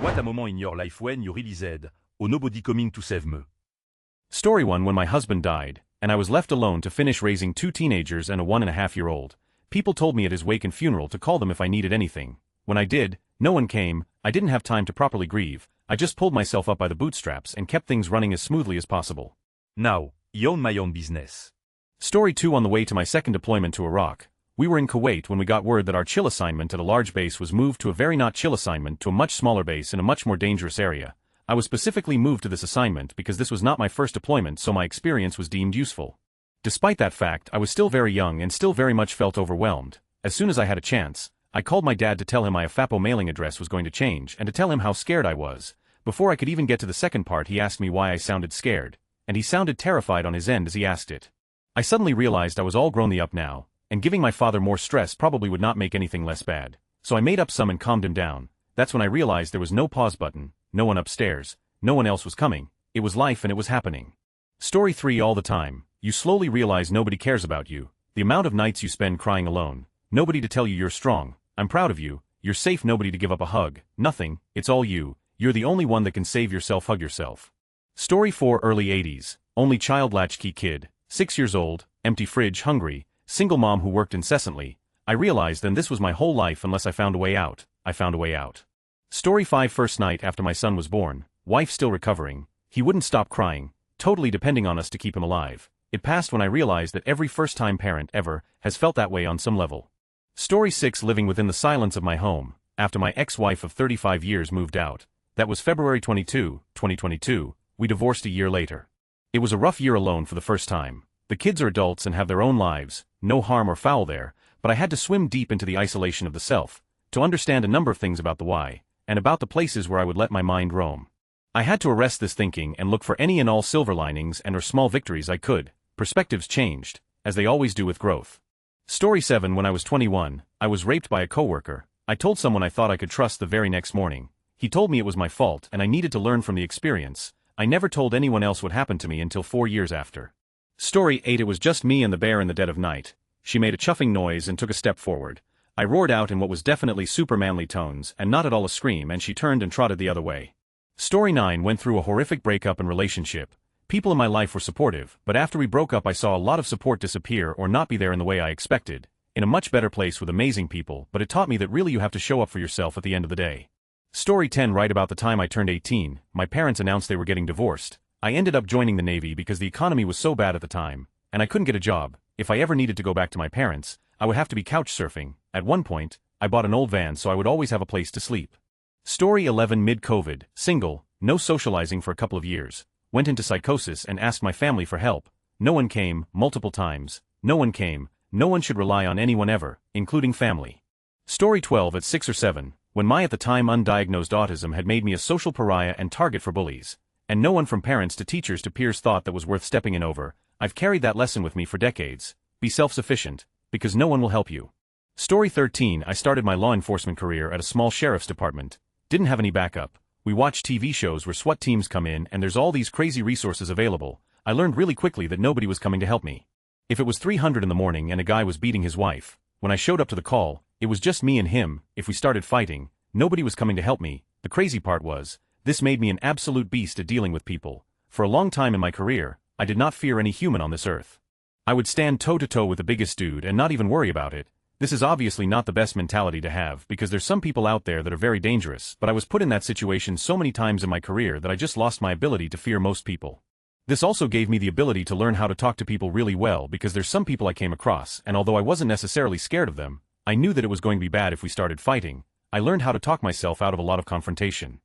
What a moment in your life when you realized, oh nobody coming to save me. Story 1. When my husband died, and I was left alone to finish raising 2 teenagers and a 1.5-year-old, people told me at his wake and funeral to call them if I needed anything. When I did, no one came. I didn't have time to properly grieve. I just pulled myself up by the bootstraps and kept things running as smoothly as possible. Now, I own my own business. Story 2. On the way to my second deployment to Iraq, we were in Kuwait when we got word that our chill assignment at a large base was moved to a very not chill assignment to a much smaller base in a much more dangerous area. I was specifically moved to this assignment because this was not my first deployment, so my experience was deemed useful. Despite that fact, I was still very young and still very much felt overwhelmed. As soon as I had a chance, I called my dad to tell him my FAPO mailing address was going to change and to tell him how scared I was. Before I could even get to the second part, he asked me why I sounded scared, and he sounded terrified on his end as he asked it. I suddenly realized I was all grown up now, and giving my father more stress probably would not make anything less bad. So I made up some and calmed him down. That's when I realized there was no pause button, no one upstairs, no one else was coming. It was life and it was happening. Story 3. All the time, you slowly realize nobody cares about you. The amount of nights you spend crying alone. Nobody to tell you you're strong. I'm proud of you. You're safe. Nobody to give up a hug. Nothing. It's all you. You're the only one that can save yourself. Hug yourself. Story 4. Early 80s. Only child, latchkey kid. 6 years old. Empty fridge. Hungry. Single mom who worked incessantly. I realized then this was my whole life unless I found a way out. I found a way out. Story 5. First night after my son was born. Wife still recovering. He wouldn't stop crying. Totally depending on us to keep him alive. It passed when I realized that every first-time parent ever has felt that way on some level. Story 6. Living within the silence of my home. After my ex-wife of 35 years moved out. That was February 22, 2022. We divorced a year later. It was a rough year alone for the first time. The kids are adults and have their own lives, no harm or foul there, but I had to swim deep into the isolation of the self, to understand a number of things about the why, and about the places where I would let my mind roam. I had to arrest this thinking and look for any and all silver linings and or small victories I could. Perspectives changed, as they always do with growth. Story 7. When I was 21, I was raped by a coworker. I told someone I thought I could trust the very next morning. He told me it was my fault and I needed to learn from the experience. I never told anyone else what happened to me until 4 years after. Story 8. It was just me and the bear in the dead of night. She made a chuffing noise and took a step forward. I roared out in what was definitely super manly tones and not at all a scream, and she turned and trotted the other way. Story 9. Went through a horrific breakup and relationship. People in my life were supportive, but after we broke up I saw a lot of support disappear or not be there in the way I expected. In a much better place with amazing people, but it taught me that really you have to show up for yourself at the end of the day. Story 10. Right about the time I turned 18, my parents announced they were getting divorced. I ended up joining the Navy because the economy was so bad at the time, and I couldn't get a job. If I ever needed to go back to my parents, I would have to be couch surfing. At one point, I bought an old van so I would always have a place to sleep. Story 11. Mid-COVID, single, no socializing for a couple of years. Went into psychosis and asked my family for help. No one came, multiple times. No one came. No one should rely on anyone ever, including family. Story 12. At 6 or 7, when my at the time undiagnosed autism had made me a social pariah and target for bullies. And no one from parents to teachers to peers thought that was worth stepping in over. I've carried that lesson with me for decades. Be self-sufficient, because no one will help you. Story 13. I started my law enforcement career at a small sheriff's department. Didn't have any backup. We watch TV shows where SWAT teams come in and there's all these crazy resources available. I learned really quickly that nobody was coming to help me. If it was 300 in the morning and a guy was beating his wife, when I showed up to the call, it was just me and him. If we started fighting, nobody was coming to help me. The crazy part was, this made me an absolute beast at dealing with people. For a long time in my career, I did not fear any human on this earth. I would stand toe-to-toe with the biggest dude and not even worry about it. This is obviously not the best mentality to have because there's some people out there that are very dangerous, but I was put in that situation so many times in my career that I just lost my ability to fear most people. This also gave me the ability to learn how to talk to people really well because there's some people I came across, and although I wasn't necessarily scared of them, I knew that it was going to be bad if we started fighting. I learned how to talk myself out of a lot of confrontation.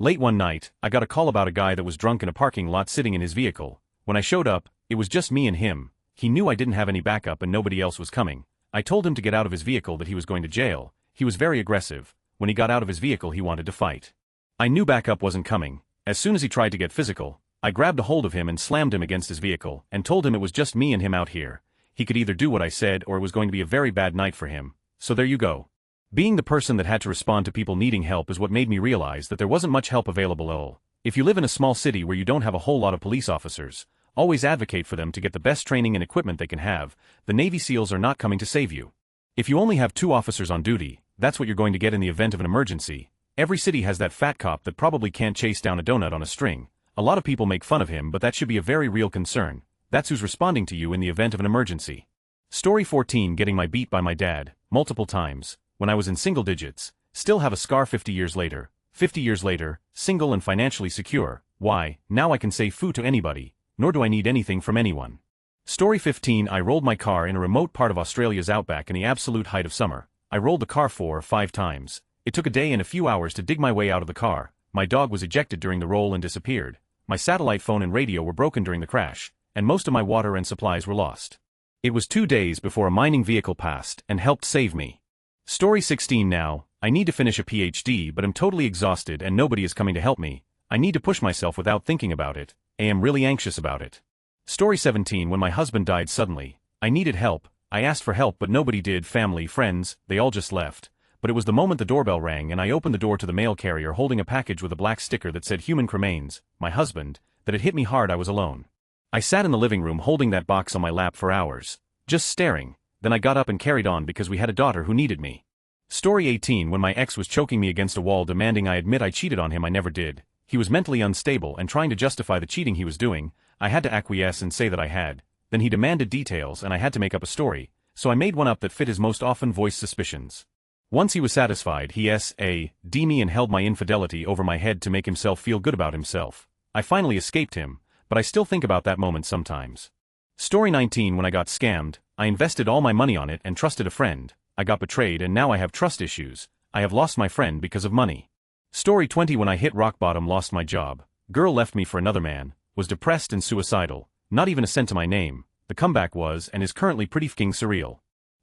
Late one night, I got a call about a guy that was drunk in a parking lot sitting in his vehicle. When I showed up, it was just me and him. He knew I didn't have any backup and nobody else was coming. I told him to get out of his vehicle, that he was going to jail. He was very aggressive. When he got out of his vehicle he wanted to fight. I knew backup wasn't coming. As soon as he tried to get physical, I grabbed a hold of him and slammed him against his vehicle and told him it was just me and him out here. He could either do what I said or it was going to be a very bad night for him. So there you go. Being the person that had to respond to people needing help is what made me realize that there wasn't much help available at all. If you live in a small city where you don't have a whole lot of police officers, always advocate for them to get the best training and equipment they can have. The Navy SEALs are not coming to save you. If you only have 2 officers on duty, that's what you're going to get in the event of an emergency. Every city has that fat cop that probably can't chase down a donut on a string. A lot of people make fun of him, but that should be a very real concern. That's who's responding to you in the event of an emergency. Story 14. Getting my beat by my dad, multiple times, when I was in single digits. Still have a scar 50 years later. 50 years later, single and financially secure. Why, now I can say foo to anybody, nor do I need anything from anyone. Story 15. I rolled my car in a remote part of Australia's outback in the absolute height of summer. I rolled the car 4 or 5 times. It took a day and a few hours to dig my way out of the car. My dog was ejected during the roll and disappeared. My satellite phone and radio were broken during the crash, and most of my water and supplies were lost. It was 2 days before a mining vehicle passed and helped save me. Story 16. Now, I need to finish a PhD, but I'm totally exhausted and nobody is coming to help me. I need to push myself without thinking about it. I am really anxious about it. Story 17. When my husband died suddenly, I needed help. I asked for help but nobody did. Family, friends, they all just left. But it was the moment the doorbell rang and I opened the door to the mail carrier holding a package with a black sticker that said human cremains, my husband, that it hit me hard I was alone. I sat in the living room holding that box on my lap for hours, just staring. Then I got up and carried on because we had a daughter who needed me. Story 18. When my ex was choking me against a wall demanding I admit I cheated on him, I never did. He was mentally unstable and trying to justify the cheating he was doing. I had to acquiesce and say that I had. Then he demanded details and I had to make up a story, so I made one up that fit his most often voiced suspicions. Once he was satisfied, he s.a.d. me and held my infidelity over my head to make himself feel good about himself. I finally escaped him, but I still think about that moment sometimes. Story 19. When I got scammed, I invested all my money on it and trusted a friend. I got betrayed and now I have trust issues. I have lost my friend because of money. Story 20. When I hit rock bottom, lost my job. Girl left me for another man, was depressed and suicidal, not even a cent to my name. The comeback was and is currently pretty f***ing surreal.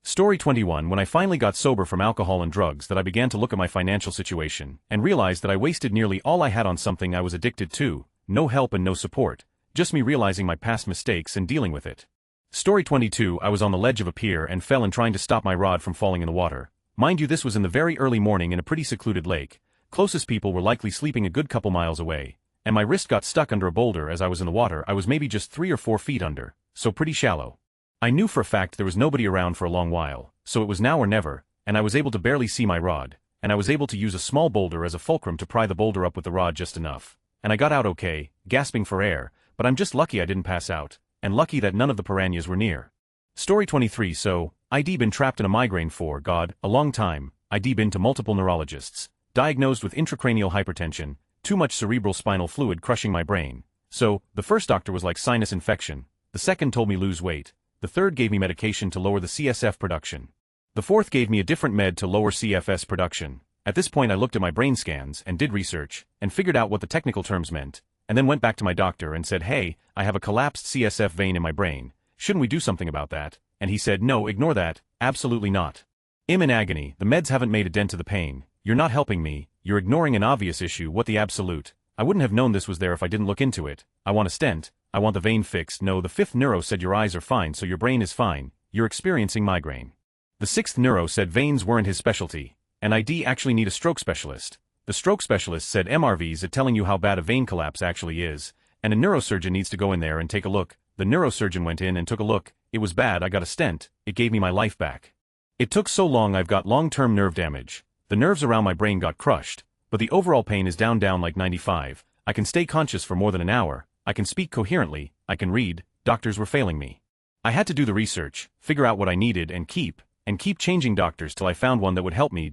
Story 21. When I finally got sober from alcohol and drugs, that I began to look at my financial situation and realized that I wasted nearly all I had on something I was addicted to. No help and no support, just me realizing my past mistakes and dealing with it. Story 22. I was on the ledge of a pier and fell in trying to stop my rod from falling in the water. Mind you, this was in the very early morning in a pretty secluded lake. Closest people were likely sleeping a good couple miles away, and my wrist got stuck under a boulder as I was in the water. I was maybe just 3 or 4 feet under, so pretty shallow. I knew for a fact there was nobody around for a long while, so it was now or never, and I was able to barely see my rod, and I was able to use a small boulder as a fulcrum to pry the boulder up with the rod just enough. And I got out okay, gasping for air, but I'm just lucky I didn't pass out, and lucky that none of the piranhas were near. Story 23. So, I'd been trapped in a migraine for, a long time. I'd been to multiple neurologists, diagnosed with intracranial hypertension, too much cerebral spinal fluid crushing my brain. So, the first doctor was like sinus infection, the second told me lose weight, the third gave me medication to lower the CSF production. The fourth gave me a different med to lower CFS production. At this point I looked at my brain scans and did research, and figured out what the technical terms meant, and then went back to my doctor and said, hey, I have a collapsed CSF vein in my brain, shouldn't we do something about that? And he said, no, ignore that, absolutely not. I'm in agony, the meds haven't made a dent to the pain, you're not helping me, you're ignoring an obvious issue, what the absolute? I wouldn't have known this was there if I didn't look into it. I want a stent, I want the vein fixed. No, the fifth neuro said your eyes are fine so your brain is fine, you're experiencing migraine. The sixth neuro said veins weren't his specialty, and I'd actually need a stroke specialist. The stroke specialist said MRVs at telling you how bad a vein collapse actually is, and a neurosurgeon needs to go in there and take a look. The neurosurgeon went in and took a look, it was bad, I got a stent, it gave me my life back. It took so long, I've got long-term nerve damage. The nerves around my brain got crushed, but the overall pain is down like 95, I can stay conscious for more than an hour, I can speak coherently, I can read, doctors were failing me. I had to do the research, figure out what I needed and keep changing doctors till I found one that would help me,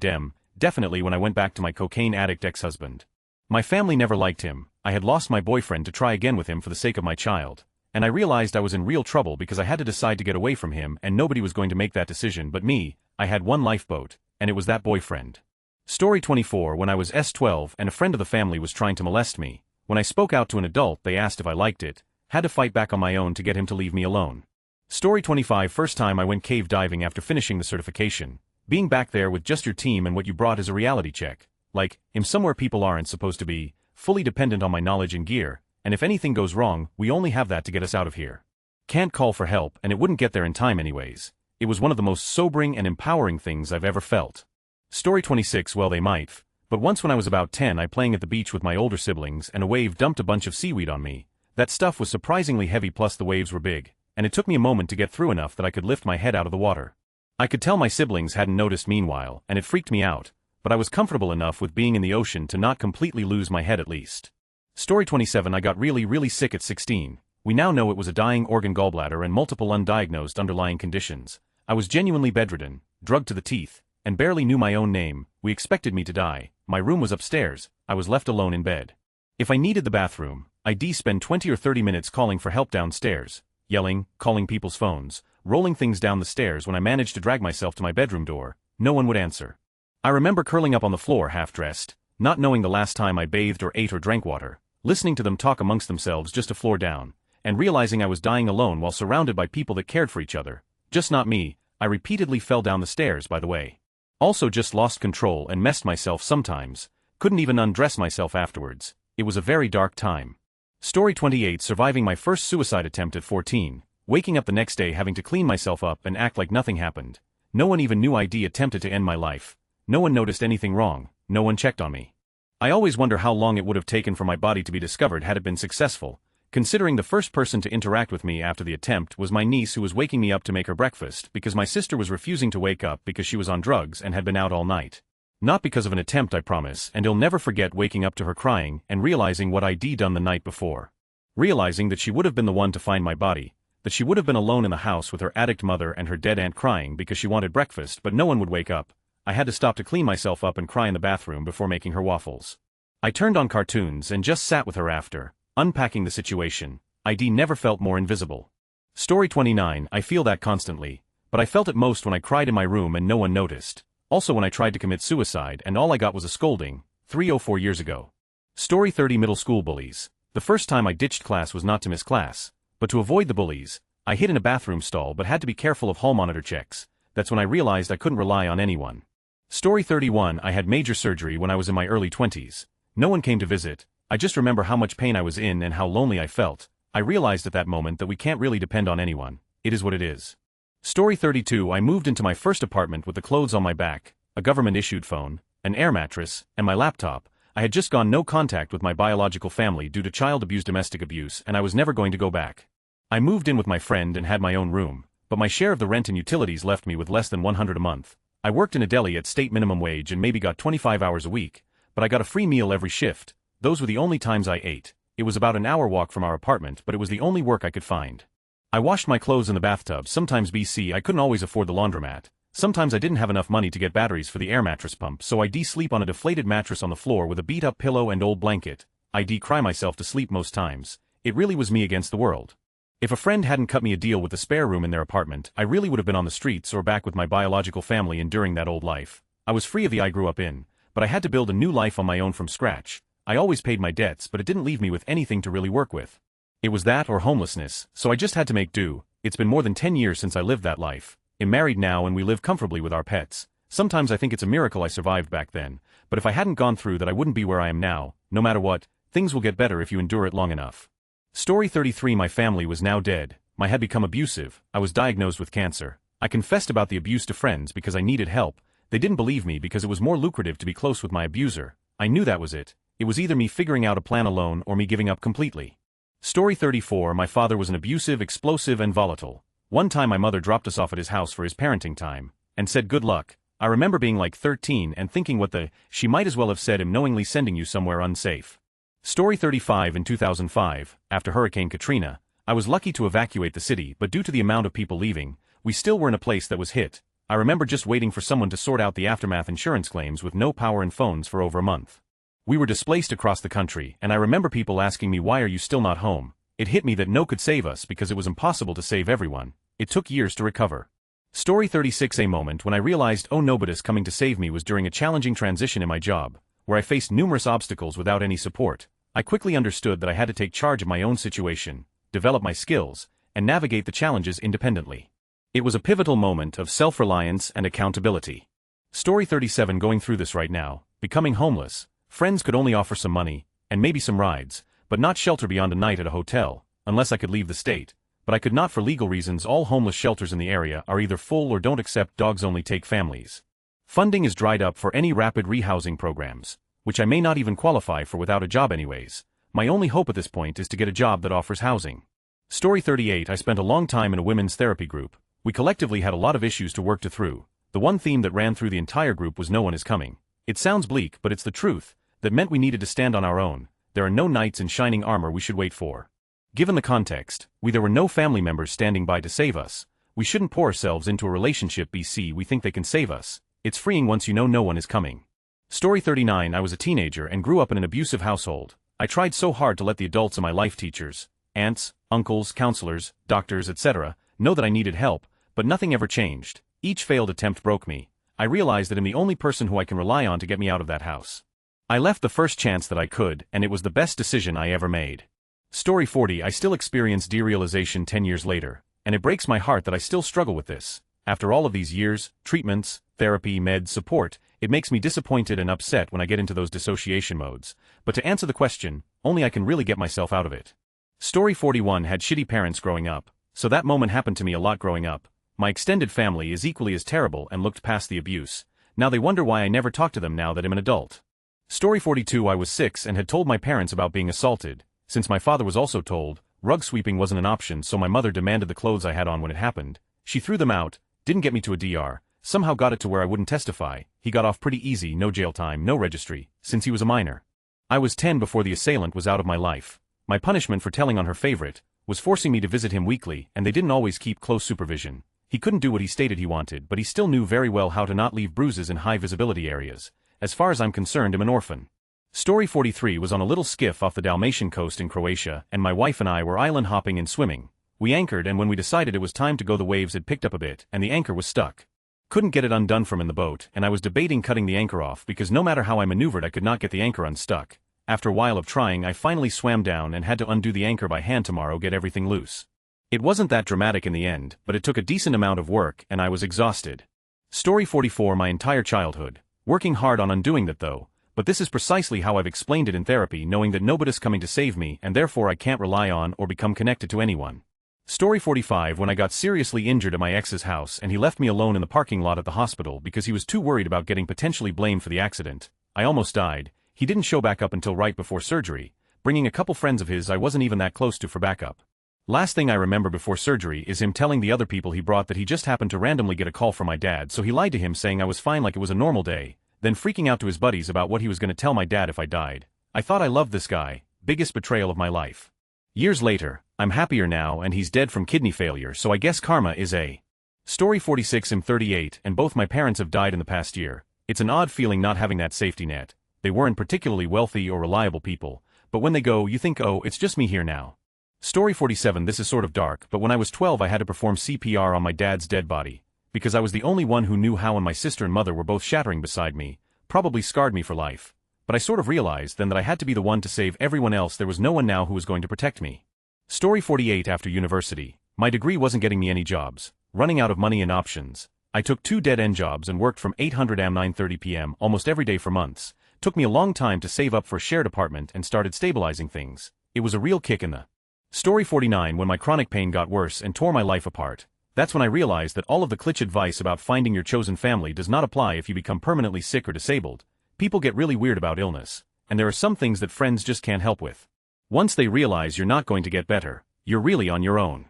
definitely when I went back to my cocaine addict ex-husband. My family never liked him, I had lost my boyfriend to try again with him for the sake of my child, and I realized I was in real trouble because I had to decide to get away from him and nobody was going to make that decision but me. I had one lifeboat, and it was that boyfriend. Story 24. When I was S12 and a friend of the family was trying to molest me, when I spoke out to an adult they asked if I liked it, had to fight back on my own to get him to leave me alone. Story 25. First time I went cave diving after finishing the certification. Being back there with just your team and what you brought is a reality check. Like, I'm somewhere people aren't supposed to be, fully dependent on my knowledge and gear, and if anything goes wrong, we only have that to get us out of here. Can't call for help and it wouldn't get there in time anyways. It was one of the most sobering and empowering things I've ever felt. Story 26. Well, they might. But once when I was about 10 I playing at the beach with my older siblings and a wave dumped a bunch of seaweed on me. That stuff was surprisingly heavy plus the waves were big, and it took me a moment to get through enough that I could lift my head out of the water. I could tell my siblings hadn't noticed meanwhile, and it freaked me out, but I was comfortable enough with being in the ocean to not completely lose my head at least. Story 27. I got really sick at 16. We now know it was a dying organ gallbladder and multiple undiagnosed underlying conditions. I was genuinely bedridden, drugged to the teeth, and barely knew my own name. We expected me to die. My room was upstairs. I was left alone in bed. If I needed the bathroom, I'd spend 20 or 30 minutes calling for help downstairs, yelling, calling people's phones, rolling things down the stairs. When I managed to drag myself to my bedroom door, no one would answer. I remember curling up on the floor half-dressed, not knowing the last time I bathed or ate or drank water, listening to them talk amongst themselves just a floor down, and realizing I was dying alone while surrounded by people that cared for each other. Just not me. I repeatedly fell down the stairs, by the way. Also just lost control and messed myself sometimes. Couldn't even undress myself afterwards. It was a very dark time. Story 28. Surviving my first suicide attempt at 14. Waking up the next day having to clean myself up and act like nothing happened. No one even knew I'd attempted to end my life. No one noticed anything wrong. No one checked on me. I always wonder how long it would have taken for my body to be discovered had it been successful, considering the first person to interact with me after the attempt was my niece, who was waking me up to make her breakfast because my sister was refusing to wake up because she was on drugs and had been out all night. Not because of an attempt, I promise, and I'll never forget waking up to her crying and realizing what I'd done the night before. Realizing that she would have been the one to find my body, that she would have been alone in the house with her addict mother and her dead aunt crying because she wanted breakfast but no one would wake up. I had to stop to clean myself up and cry in the bathroom before making her waffles. I turned on cartoons and just sat with her after, unpacking the situation. I'd never felt more invisible. Story 29. I feel that constantly, but I felt it most when I cried in my room and no one noticed. Also when I tried to commit suicide and all I got was a scolding, 3 or 4 years ago. Story 30. Middle school bullies. The first time I ditched class was not to miss class, but to avoid the bullies. I hid in a bathroom stall but had to be careful of hall monitor checks. That's when I realized I couldn't rely on anyone. Story 31. I had major surgery when I was in my early 20s. No one came to visit. I just remember how much pain I was in and how lonely I felt. I realized at that moment that we can't really depend on anyone. It is what it is. Story 32. I moved into my first apartment with the clothes on my back, a government-issued phone, an air mattress, and my laptop. I had just gone no contact with my biological family due to child abuse, domestic abuse, and I was never going to go back. I moved in with my friend and had my own room, but my share of the rent and utilities left me with less than $100 a month. I worked in a deli at state minimum wage and maybe got 25 hours a week, but I got a free meal every shift. Those were the only times I ate. It was about an hour walk from our apartment, but it was the only work I could find. I washed my clothes in the bathtub. Sometimes I couldn't always afford the laundromat. Sometimes I didn't have enough money to get batteries for the air mattress pump, so I'd sleep on a deflated mattress on the floor with a beat-up pillow and old blanket. I'd cry myself to sleep most times. It really was me against the world. If a friend hadn't cut me a deal with the spare room in their apartment, I really would have been on the streets or back with my biological family enduring that old life. I was free of the I grew up in, but I had to build a new life on my own from scratch. I always paid my debts, but it didn't leave me with anything to really work with. It was that or homelessness, so I just had to make do. It's been more than 10 years since I lived that life. I'm married now and we live comfortably with our pets. Sometimes I think it's a miracle I survived back then, but if I hadn't gone through that I wouldn't be where I am now. No matter what, things will get better if you endure it long enough. Story 33. My family was now dead. I had become abusive. I was diagnosed with cancer. I confessed about the abuse to friends because I needed help. They didn't believe me because it was more lucrative to be close with my abuser. I knew that was it. It was either me figuring out a plan alone or me giving up completely. Story 34. My father was an abusive, explosive, and volatile. One time my mother dropped us off at his house for his parenting time, and said good luck. I remember being like 13 and thinking she might as well have said I'm knowingly sending you somewhere unsafe. Story 35. In 2005, after Hurricane Katrina, I was lucky to evacuate the city, but due to the amount of people leaving, we still were in a place that was hit. I remember just waiting for someone to sort out the aftermath insurance claims with no power and phones for over a month. We were displaced across the country, and I remember people asking me, why are you still not home? It hit me that no could save us because it was impossible to save everyone. It took years to recover. Story 36. A moment when I realized nobody's coming to save me was during a challenging transition in my job, where I faced numerous obstacles without any support. I quickly understood that I had to take charge of my own situation, develop my skills, and navigate the challenges independently. It was a pivotal moment of self-reliance and accountability. Story 37. Going through this right now, becoming homeless. Friends could only offer some money, and maybe some rides, but not shelter beyond a night at a hotel, unless I could leave the state. But I could not for legal reasons. All homeless shelters in the area are either full or don't accept dogs, only take families. Funding is dried up for any rapid rehousing programs, which I may not even qualify for without a job anyways. My only hope at this point is to get a job that offers housing. Story 38. I spent a long time in a women's therapy group. We collectively had a lot of issues to work through. The one theme that ran through the entire group was no one is coming. It sounds bleak, but it's the truth. That meant we needed to stand on our own. There are no knights in shining armor we should wait for. Given the context, there were no family members standing by to save us. We shouldn't pour ourselves into a relationship we think they can save us. It's freeing once you know no one is coming. Story 39. I was a teenager and grew up in an abusive household. I tried so hard to let the adults in my life, teachers, aunts, uncles, counselors, doctors, etc., know that I needed help, but nothing ever changed. Each failed attempt broke me. I realized that I'm the only person who I can rely on to get me out of that house. I left the first chance that I could, and it was the best decision I ever made. Story 40. I still experience derealization 10 years later, and it breaks my heart that I still struggle with this. After all of these years, treatments, therapy, meds, support, it makes me disappointed and upset when I get into those dissociation modes. But to answer the question, only I can really get myself out of it. Story 41. Had shitty parents growing up, so that moment happened to me a lot growing up. My extended family is equally as terrible and looked past the abuse. Now they wonder why I never talk to them now that I'm an adult. Story 42. I was 6 and had told my parents about being assaulted. Since my father was also told, rug sweeping wasn't an option, so my mother demanded the clothes I had on when it happened. She threw them out, didn't get me to a DR, somehow got it to where I wouldn't testify. He got off pretty easy, no jail time, no registry, since he was a minor. I was 10 before the assailant was out of my life. My punishment for telling on her favorite was forcing me to visit him weekly, and they didn't always keep close supervision. He couldn't do what he stated he wanted, but he still knew very well how to not leave bruises in high visibility areas. As far as I'm concerned, I'm an orphan. Story 43. Was on a little skiff off the Dalmatian coast in Croatia, and my wife and I were island hopping and swimming. We anchored, and when we decided it was time to go, the waves had picked up a bit, and the anchor was stuck. Couldn't get it undone from in the boat, and I was debating cutting the anchor off because no matter how I maneuvered I could not get the anchor unstuck. After a while of trying, I finally swam down and had to undo the anchor by hand tomorrow, get everything loose. It wasn't that dramatic in the end, but it took a decent amount of work and I was exhausted. Story 44. My entire childhood. Working hard on undoing that though, but this is precisely how I've explained it in therapy, knowing that nobody's coming to save me and therefore I can't rely on or become connected to anyone. Story 45. When I got seriously injured at my ex's house and he left me alone in the parking lot at the hospital because he was too worried about getting potentially blamed for the accident, I almost died. He didn't show back up until right before surgery, bringing a couple friends of his I wasn't even that close to for backup. Last thing I remember before surgery is him telling the other people he brought that he just happened to randomly get a call from my dad, so he lied to him saying I was fine like it was a normal day, then freaking out to his buddies about what he was going to tell my dad if I died. I thought I loved this guy, biggest betrayal of my life. Years later, I'm happier now and he's dead from kidney failure, so I guess karma is a. Story 46. I'm 38 and both my parents have died in the past year. It's an odd feeling not having that safety net. They weren't particularly wealthy or reliable people, but when they go you think, oh, it's just me here now. Story 47. This is sort of dark, but when I was 12 I had to perform CPR on my dad's dead body, because I was the only one who knew how, and my sister and mother were both shattering beside me, probably scarred me for life. But I sort of realized then that I had to be the one to save everyone else. There was no one now who was going to protect me. Story 48. After university, my degree wasn't getting me any jobs, running out of money and options. I took 2 dead-end jobs and worked from 800 am 9:30 p.m. almost every day for months. Took me a long time to save up for a shared apartment and started stabilizing things. It was a real kick in the. Story 49. When my chronic pain got worse and tore my life apart, that's when I realized that all of the cliché advice about finding your chosen family does not apply if you become permanently sick or disabled. People get really weird about illness, and there are some things that friends just can't help with. Once they realize you're not going to get better, you're really on your own.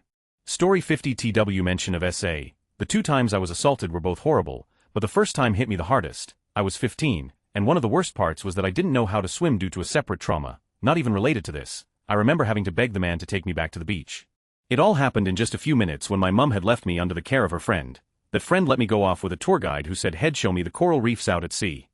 Story 50. TW mention of SA. The 2 times I was assaulted were both horrible, but the first time hit me the hardest. I was 15, and one of the worst parts was that I didn't know how to swim due to a separate trauma, not even related to this. I remember having to beg the man to take me back to the beach. It all happened in just a few minutes when my mum had left me under the care of her friend. That friend let me go off with a tour guide who said he'd show me the coral reefs out at sea.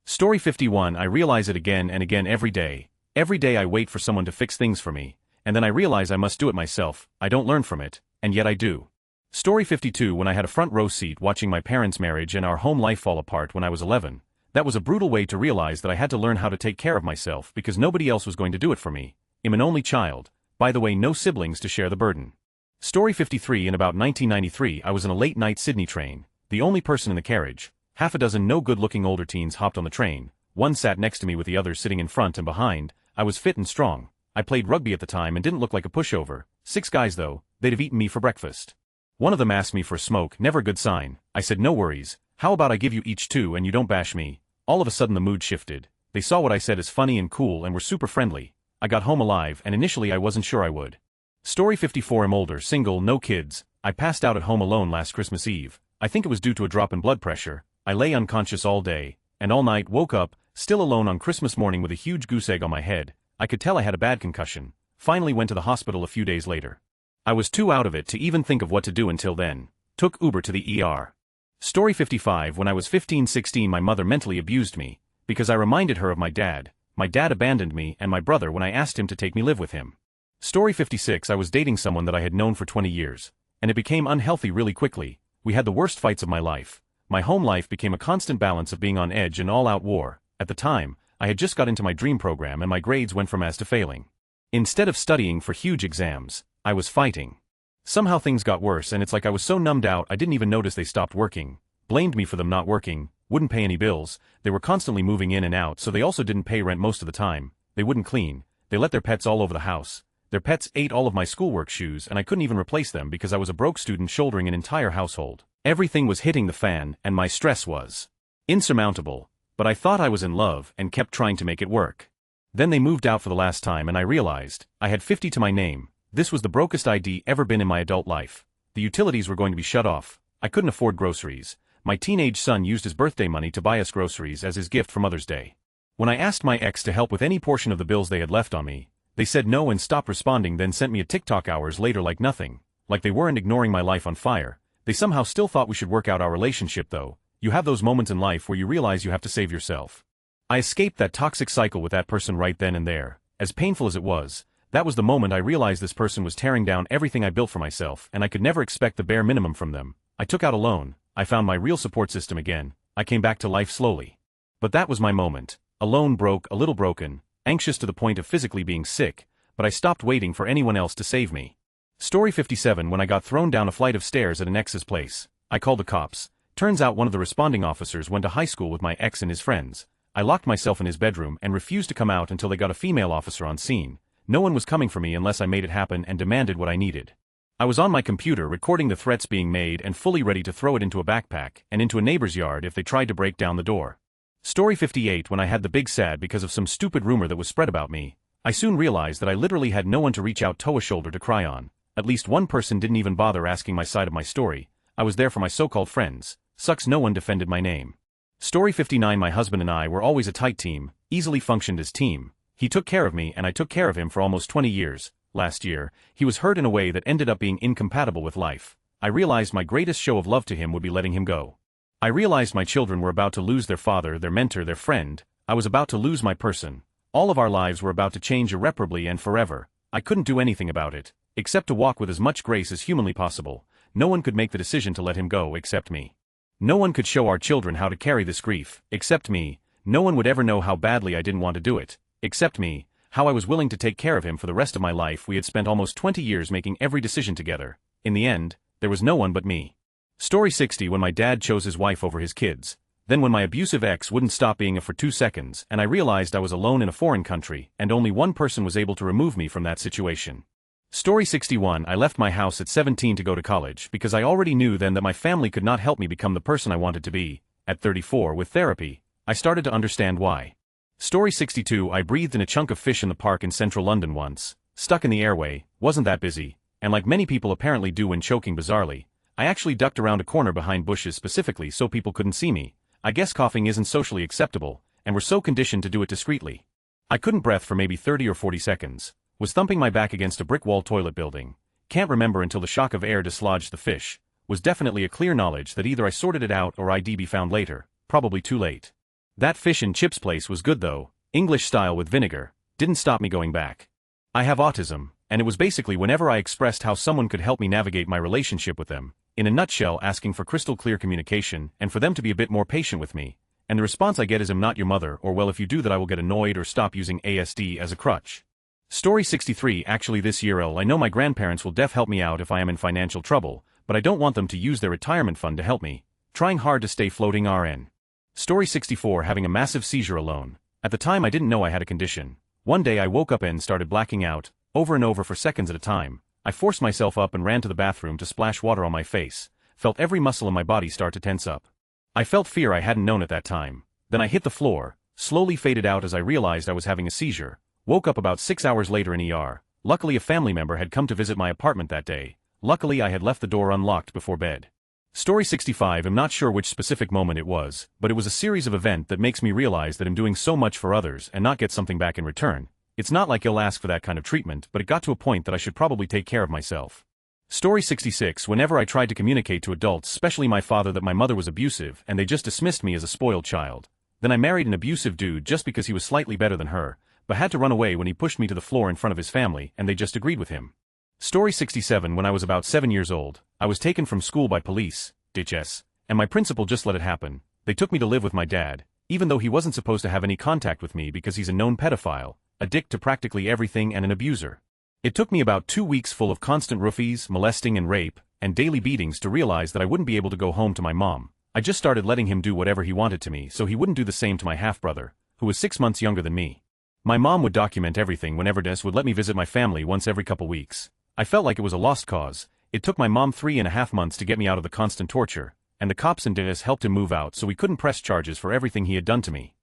Story 51. I realize it again and again every day. Every day I wait for someone to fix things for me, and then I realize I must do it myself. I don't learn from it, and yet I do. Story 52. When I had a front row seat watching my parents' marriage and our home life fall apart when I was 11, that was a brutal way to realize that I had to learn how to take care of myself because nobody else was going to do it for me. I'm an only child, by the way, no siblings to share the burden. Story 53. In about 1993 I was in a late-night Sydney train, the only person in the carriage. Half a dozen no-good-looking older teens hopped on the train. One sat next to me with the others sitting in front and behind. I was fit and strong. I played rugby at the time and didn't look like a pushover. 6 guys though, they'd have eaten me for breakfast. One of them asked me for a smoke, never a good sign. I said no worries, how about I give you each 2 and you don't bash me? All of a sudden the mood shifted. They saw what I said as funny and cool and were super friendly. I got home alive and initially I wasn't sure I would. Story 54. I'm older, single, no kids. I passed out at home alone last Christmas Eve. I think it was due to a drop in blood pressure. I lay unconscious all day. and all night woke up, still alone on Christmas morning with a huge goose egg on my head. I could tell I had a bad concussion. Finally went to the hospital a few days later. I was too out of it to even think of what to do until then. Took Uber to the ER. Story 55. When I was 15-16, my mother mentally abused me, because I reminded her of my dad. My dad abandoned me and my brother when I asked him to take me live with him. Story 56. I was dating someone that I had known for 20 years, and it became unhealthy really quickly. We had the worst fights of my life. My home life became a constant balance of being on edge and all-out war. At the time, I had just got into my dream program and my grades went from A to failing. Instead of studying for huge exams, I was fighting. Somehow things got worse and it's like I was so numbed out I didn't even notice they stopped working. Blamed me for them not working, wouldn't pay any bills, they were constantly moving in and out so they also didn't pay rent most of the time, they wouldn't clean, they let their pets all over the house. Their pets ate all of my schoolwork shoes and I couldn't even replace them because I was a broke student shouldering an entire household. Everything was hitting the fan and my stress was insurmountable, but I thought I was in love and kept trying to make it work. Then they moved out for the last time and I realized I had 50 to my name. This was the brokest I'd ever been in my adult life. The utilities were going to be shut off. I couldn't afford groceries. My teenage son used his birthday money to buy us groceries as his gift for Mother's Day. When I asked my ex to help with any portion of the bills they had left on me, they said no and stopped responding, then sent me a TikTok hours later like nothing. Like they weren't ignoring my life on fire. They somehow still thought we should work out our relationship though. You have those moments in life where you realize you have to save yourself. I escaped that toxic cycle with that person right then and there. As painful as it was, that was the moment I realized this person was tearing down everything I built for myself and I could never expect the bare minimum from them. I took out a loan, I found my real support system again, I came back to life slowly. But that was my moment. Alone, broke, a little broken, anxious to the point of physically being sick, but I stopped waiting for anyone else to save me. Story 57. When I got thrown down a flight of stairs at an ex's place, I called the cops. Turns out one of the responding officers went to high school with my ex and his friends. I locked myself in his bedroom and refused to come out until they got a female officer on scene. No one was coming for me unless I made it happen and demanded what I needed. I was on my computer recording the threats being made and fully ready to throw it into a backpack and into a neighbor's yard if they tried to break down the door. Story 58. When I had the big sad because of some stupid rumor that was spread about me, I soon realized that I literally had no one to reach out to a shoulder to cry on. At least one person didn't even bother asking my side of my story. I was there for my so-called friends. Sucks no one defended my name. Story 59. My husband and I were always a tight team, easily functioned as team. He took care of me and I took care of him for almost 20 years. Last year, he was hurt in a way that ended up being incompatible with life. I realized my greatest show of love to him would be letting him go. I realized my children were about to lose their father, their mentor, their friend. I was about to lose my person. All of our lives were about to change irreparably and forever. I couldn't do anything about it, except to walk with as much grace as humanly possible. No one could make the decision to let him go except me. No one could show our children how to carry this grief, except me. No one would ever know how badly I didn't want to do it, except me, how I was willing to take care of him for the rest of my life. We had spent almost 20 years making every decision together. In the end, there was no one but me. Story 60. When my dad chose his wife over his kids. Then when my abusive ex wouldn't stop being a for 2 seconds and I realized I was alone in a foreign country and only one person was able to remove me from that situation. Story 61. I left my house at 17 to go to college because I already knew then that my family could not help me become the person I wanted to be. At 34, with therapy, I started to understand why. Story 62. I breathed in a chunk of fish in the park in central London once, stuck in the airway, wasn't that busy, and like many people apparently do when choking bizarrely, I actually ducked around a corner behind bushes specifically so people couldn't see me. I guess coughing isn't socially acceptable, and we're so conditioned to do it discreetly. I couldn't breathe for maybe 30 or 40 seconds, was thumping my back against a brick wall toilet building, can't remember until the shock of air dislodged the fish, was definitely a clear knowledge that either I sorted it out or I'd be found later, probably too late. That fish and chips place was good though, English style with vinegar, didn't stop me going back. I have autism, and it was basically whenever I expressed how someone could help me navigate my relationship with them, in a nutshell asking for crystal clear communication and for them to be a bit more patient with me, and the response I get is I'm not your mother or well if you do that I will get annoyed or stop using ASD as a crutch. Story 63. Actually this year I know my grandparents will help me out if I am in financial trouble, but I don't want them to use their retirement fund to help me, trying hard to stay floating RN. Story 64. Having a massive seizure alone. At the time I didn't know I had a condition. One day I woke up and started blacking out, over and over for seconds at a time. I forced myself up and ran to the bathroom to splash water on my face, felt every muscle in my body start to tense up. I felt fear I hadn't known at that time. Then I hit the floor, slowly faded out as I realized I was having a seizure, woke up about 6 hours later in ER. Luckily a family member had come to visit my apartment that day. Luckily I had left the door unlocked before bed. Story 65. I'm not sure which specific moment it was, but it was a series of events that makes me realize that I'm doing so much for others and not get something back in return. It's not like you'll ask for that kind of treatment, but it got to a point that I should probably take care of myself. Story 66. Whenever I tried to communicate to adults, especially my father, that my mother was abusive and they just dismissed me as a spoiled child. Then I married an abusive dude just because he was slightly better than her, but had to run away when he pushed me to the floor in front of his family and they just agreed with him. Story 67. When I was about 7 years old, I was taken from school by police, DHS, and my principal just let it happen. They took me to live with my dad, even though he wasn't supposed to have any contact with me because he's a known pedophile, addict to practically everything and an abuser. It took me about 2 weeks full of constant roofies, molesting and rape, and daily beatings to realize that I wouldn't be able to go home to my mom. I just started letting him do whatever he wanted to me so he wouldn't do the same to my half-brother, who was 6 months younger than me. My mom would document everything whenever Des would let me visit my family once every couple weeks. I felt like it was a lost cause. It took my mom 3.5 months to get me out of the constant torture, and the cops and Des helped him move out so we couldn't press charges for everything he had done to me.